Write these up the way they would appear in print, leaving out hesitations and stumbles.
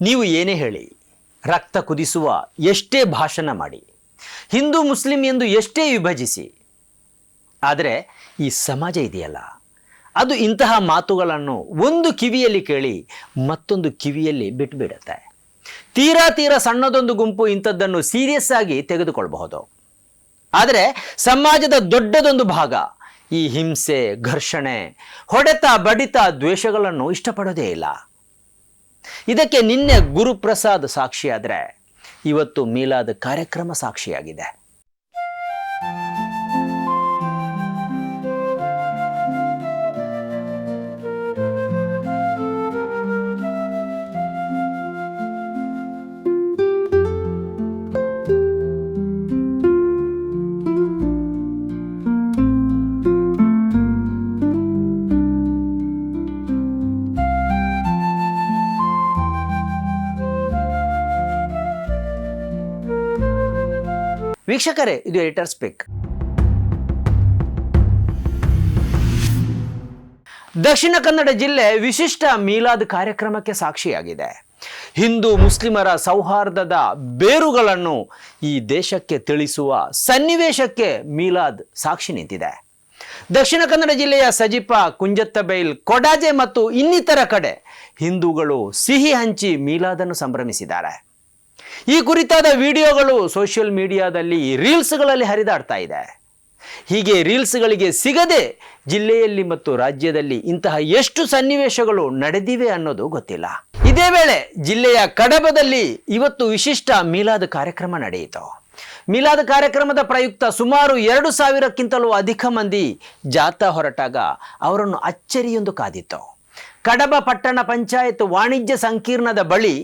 ನೀವು ಏನೇ ಹೇಳಿ, ರಕ್ತ ಕುದಿಸುವ ಎಷ್ಟೇ ಭಾಷಣ ಮಾಡಿ, ಹಿಂದೂ ಮುಸ್ಲಿಂ ಎಂದು ಎಷ್ಟೇ ವಿಭಜಿಸಿ, ಆದರೆ ಈ ಸಮಾಜ ಇದೆಯಲ್ಲ, ಅದು ಇಂತಹ ಮಾತುಗಳನ್ನು ಒಂದು ಕಿವಿಯಲ್ಲಿ ಕೇಳಿ ಮತ್ತೊಂದು ಕಿವಿಯಲ್ಲಿ ಬಿಟ್ಟುಬಿಡುತ್ತೆ. ತೀರಾ ಸಣ್ಣದೊಂದು ಗುಂಪು ಇಂಥದ್ದನ್ನು ಸೀರಿಯಸ್ ಆಗಿ ತೆಗೆದುಕೊಳ್ಳಬಹುದು. ಆದರೆ ಸಮಾಜದ ದೊಡ್ಡದೊಂದು ಭಾಗ ಈ ಹಿಂಸೆ, ಘರ್ಷಣೆ, ಹೊಡೆತ, ಬಡಿತ, ದ್ವೇಷಗಳನ್ನು ಇಷ್ಟಪಡೋದೇ ಇಲ್ಲ. ಇದಕ್ಕೆ ನಿನ್ನೆ ಗುರುಪ್ರಸಾದ್ ಸಾಕ್ಷಿಯಾದರೆ ಇವತ್ತು ಮೀಲಾದ್ ಕಾರ್ಯಕ್ರಮ ಸಾಕ್ಷಿಯಾಗಿದೆ. ವೀಕ್ಷಕರೇ, ಇದು ಎಡಿಟರ್ ಸ್ಪೀಕ್. ದಕ್ಷಿಣ ಕನ್ನಡ ಜಿಲ್ಲೆ ವಿಶಿಷ್ಟ ಮೀಲಾದ್ ಕಾರ್ಯಕ್ರಮಕ್ಕೆ ಸಾಕ್ಷಿಯಾಗಿದೆ. ಹಿಂದೂ ಮುಸ್ಲಿಮರ ಸೌಹಾರ್ದದ ಬೇರುಗಳನ್ನು ಈ ದೇಶಕ್ಕೆ ತಿಳಿಸುವ ಸನ್ನಿವೇಶಕ್ಕೆ ಮೀಲಾದ್ ಸಾಕ್ಷಿ ನಿಂತಿದೆ. ದಕ್ಷಿಣ ಕನ್ನಡ ಜಿಲ್ಲೆಯ ಸಜಿಪ, ಕುಂಜತ್ತಬೈಲ್, ಕೊಡಾಜೆ ಮತ್ತು ಇನ್ನಿತರ ಕಡೆ ಹಿಂದೂಗಳು ಸಿಹಿ ಹಂಚಿ ಮೀಲಾದನ್ನು ಸಂಭ್ರಮಿಸಿದ್ದಾರೆ. ಈ ಕುರಿತಾದ ವಿಡಿಯೋಗಳು ಸೋಷಿಯಲ್ ಮೀಡಿಯಾದಲ್ಲಿ, ರೀಲ್ಸ್ಗಳಲ್ಲಿ ಹರಿದಾಡ್ತಾ ಇದೆ. ಹೀಗೆ ರೀಲ್ಸ್ಗಳಿಗೆ ಸಿಗದೆ ಜಿಲ್ಲೆಯಲ್ಲಿ ಮತ್ತು ರಾಜ್ಯದಲ್ಲಿ ಇಂತಹ ಎಷ್ಟು ಸನ್ನಿವೇಶಗಳು ನಡೆದಿವೆ ಅನ್ನೋದು ಗೊತ್ತಿಲ್ಲ. ಇದೇ ವೇಳೆ ಜಿಲ್ಲೆಯ ಕಡಬದಲ್ಲಿ ಇವತ್ತು ವಿಶಿಷ್ಟ ಮೀಲಾದ್ ಕಾರ್ಯಕ್ರಮ ನಡೆಯಿತು. ಮೀಲಾದ್ ಕಾರ್ಯಕ್ರಮದ ಪ್ರಯುಕ್ತ ಸುಮಾರು 2,000ಕ್ಕಿಂತಲೂ ಅಧಿಕ ಮಂದಿ ಜಾಥಾ ಹೊರಟಾಗ ಅವರನ್ನು ಅಚ್ಚರಿಯೊಂದು ಕಾದಿತ್ತು. ಕಡಬ ಪಟ್ಟಣ ಪಂಚಾಯತ್ ವಾಣಿಜ್ಯ ಸಂಕೀರ್ಣದ ಬಳಿ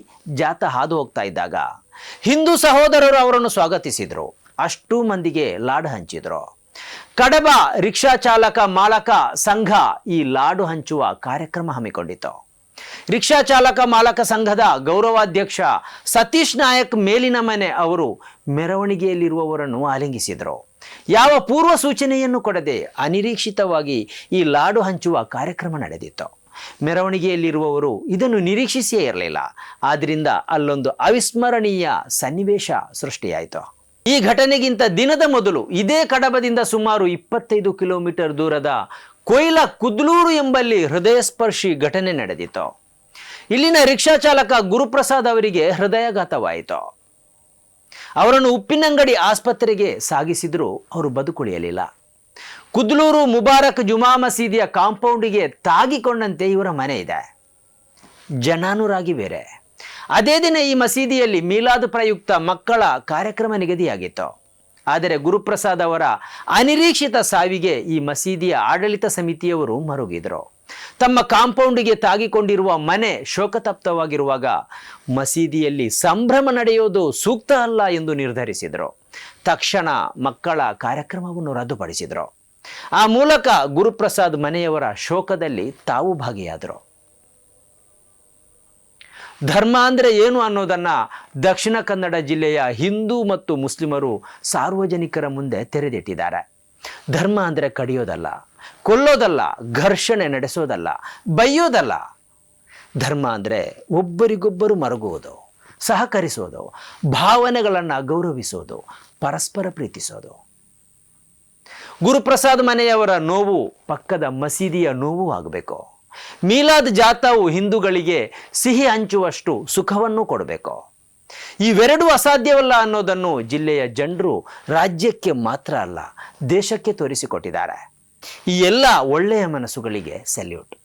ಜಾಥಾ ಹಾದು ಹೋಗ್ತಾ ಇದ್ದಾಗ ಹಿಂದೂ ಸಹೋದರರು ಅವರನ್ನು ಸ್ವಾಗತಿಸಿದ್ರು. ಅಷ್ಟೂ ಮಂದಿಗೆ ಲಾಡು ಹಂಚಿದ್ರು. ಕಡಬ ರಿಕ್ಷಾ ಚಾಲಕ ಮಾಲಕ ಸಂಘ ಈ ಲಾಡು ಹಂಚುವ ಕಾರ್ಯಕ್ರಮ ಹಮ್ಮಿಕೊಂಡಿತ್ತು. ರಿಕ್ಷಾ ಚಾಲಕ ಮಾಲಕ ಸಂಘದ ಗೌರವಾಧ್ಯಕ್ಷ ಸತೀಶ್ ನಾಯಕ್ ಮೇಲಿನ ಮನೆ ಅವರು ಮೆರವಣಿಗೆಯಲ್ಲಿರುವವರನ್ನು ಆಲಿಂಗಿಸಿದರು. ಯಾವ ಪೂರ್ವ ಸೂಚನೆಯನ್ನು ಕೊಡದೆ ಅನಿರೀಕ್ಷಿತವಾಗಿ ಈ ಲಾಡು ಹಂಚುವ ಕಾರ್ಯಕ್ರಮ ನಡೆದಿತ್ತು. ಮೆರವಣಿಗೆಯಲ್ಲಿರುವವರು ಇದನ್ನು ನಿರೀಕ್ಷಿಸಿಯೇ ಇರಲಿಲ್ಲ. ಆದ್ರಿಂದ ಅಲ್ಲೊಂದು ಅವಿಸ್ಮರಣೀಯ ಸನ್ನಿವೇಶ ಸೃಷ್ಟಿಯಾಯಿತು. ಈ ಘಟನೆಗಿಂತ ದಿನದ ಮೊದಲು ಇದೇ ಕಡಬದಿಂದ ಸುಮಾರು 25 ಕಿಲೋಮೀಟರ್ ದೂರದ ಕೊಯ್ಲ ಕುದ್ಲೂರು ಎಂಬಲ್ಲಿ ಹೃದಯಸ್ಪರ್ಶಿ ಘಟನೆ ನಡೆದಿತ್ತು. ಇಲ್ಲಿನ ರಿಕ್ಷಾ ಚಾಲಕ ಗುರುಪ್ರಸಾದ್ ಅವರಿಗೆ ಹೃದಯಾಘಾತವಾಯಿತು. ಅವರನ್ನು ಉಪ್ಪಿನಂಗಡಿ ಆಸ್ಪತ್ರೆಗೆ ಸಾಗಿಸಿದರೂ ಅವರು ಬದುಕುಳಿಯಲಿಲ್ಲ. ಕುದ್ಲೂರು ಮುಬಾರಕ್ ಜುಮಾ ಮಸೀದಿಯ ಕಾಂಪೌಂಡಿಗೆ ತಾಗಿಕೊಂಡಂತೆ ಇವರ ಮನೆ ಇದೆ. ಜನಾನುರಾಗಿ ಬೇರೆ. ಅದೇ ದಿನ ಈ ಮಸೀದಿಯಲ್ಲಿ ಮೀಲಾದ್ ಪ್ರಯುಕ್ತ ಮಕ್ಕಳ ಕಾರ್ಯಕ್ರಮ ನಿಗದಿಯಾಗಿತ್ತು. ಆದರೆ ಗುರುಪ್ರಸಾದ್ ಅವರ ಅನಿರೀಕ್ಷಿತ ಸಾವಿಗೆ ಈ ಮಸೀದಿಯ ಆಡಳಿತ ಸಮಿತಿಯವರು ಮರುಗಿದ್ರು. ತಮ್ಮ ಕಾಂಪೌಂಡಿಗೆ ತಾಗಿಕೊಂಡಿರುವ ಮನೆ ಶೋಕತಪ್ತವಾಗಿರುವಾಗ ಮಸೀದಿಯಲ್ಲಿ ಸಂಭ್ರಮ ನಡೆಯೋದು ಸೂಕ್ತ ಅಲ್ಲ ಎಂದು ನಿರ್ಧರಿಸಿದರು. ತಕ್ಷಣ ಮಕ್ಕಳ ಕಾರ್ಯಕ್ರಮವನ್ನು ರದ್ದುಪಡಿಸಿದರು. ಆ ಮೂಲಕ ಗುರುಪ್ರಸಾದ್ ಮನೆಯವರ ಶೋಕದಲ್ಲಿ ತಾವು ಭಾಗಿಯಾದರು. ಧರ್ಮ ಅಂದರೆ ಏನು ಅನ್ನೋದನ್ನ ದಕ್ಷಿಣ ಕನ್ನಡ ಜಿಲ್ಲೆಯ ಹಿಂದೂ ಮತ್ತು ಮುಸ್ಲಿಮರು ಸಾರ್ವಜನಿಕರ ಮುಂದೆ ತೆರೆದಿಟ್ಟಿದ್ದಾರೆ. ಧರ್ಮ ಅಂದರೆ ಕಡಿಯೋದಲ್ಲ, ಕೊಲ್ಲೋದಲ್ಲ, ಘರ್ಷಣೆ ನಡೆಸೋದಲ್ಲ, ಬೈಯೋದಲ್ಲ. ಧರ್ಮ ಅಂದರೆ ಒಬ್ಬರಿಗೊಬ್ಬರು ಮರಗುವುದು, ಸಹಕರಿಸೋದು, ಭಾವನೆಗಳನ್ನು ಗೌರವಿಸೋದು, ಪರಸ್ಪರ ಪ್ರೀತಿಸೋದು. ಗುರುಪ್ರಸಾದ್ ಮನೆಯವರ ನೋವು ಪಕ್ಕದ ಮಸೀದಿಯ ನೋವು ಆಗಬೇಕು. ಮೀಲಾದ್ ಜಾಥಾವು ಹಿಂದೂಗಳಿಗೆ ಸಿಹಿ ಹಂಚುವಷ್ಟು ಸುಖವನ್ನು ಕೊಡಬೇಕು. ಇವೆರಡೂ ಅಸಾಧ್ಯವಲ್ಲ ಅನ್ನೋದನ್ನು ಜಿಲ್ಲೆಯ ಜನರು ರಾಜ್ಯಕ್ಕೆ ಮಾತ್ರ ಅಲ್ಲ, ದೇಶಕ್ಕೆ ತೋರಿಸಿಕೊಟ್ಟಿದ್ದಾರೆ. ಈ ಎಲ್ಲ ಒಳ್ಳೆಯ ಮನಸ್ಸುಗಳಿಗೆ ಸೆಲ್ಯೂಟ್.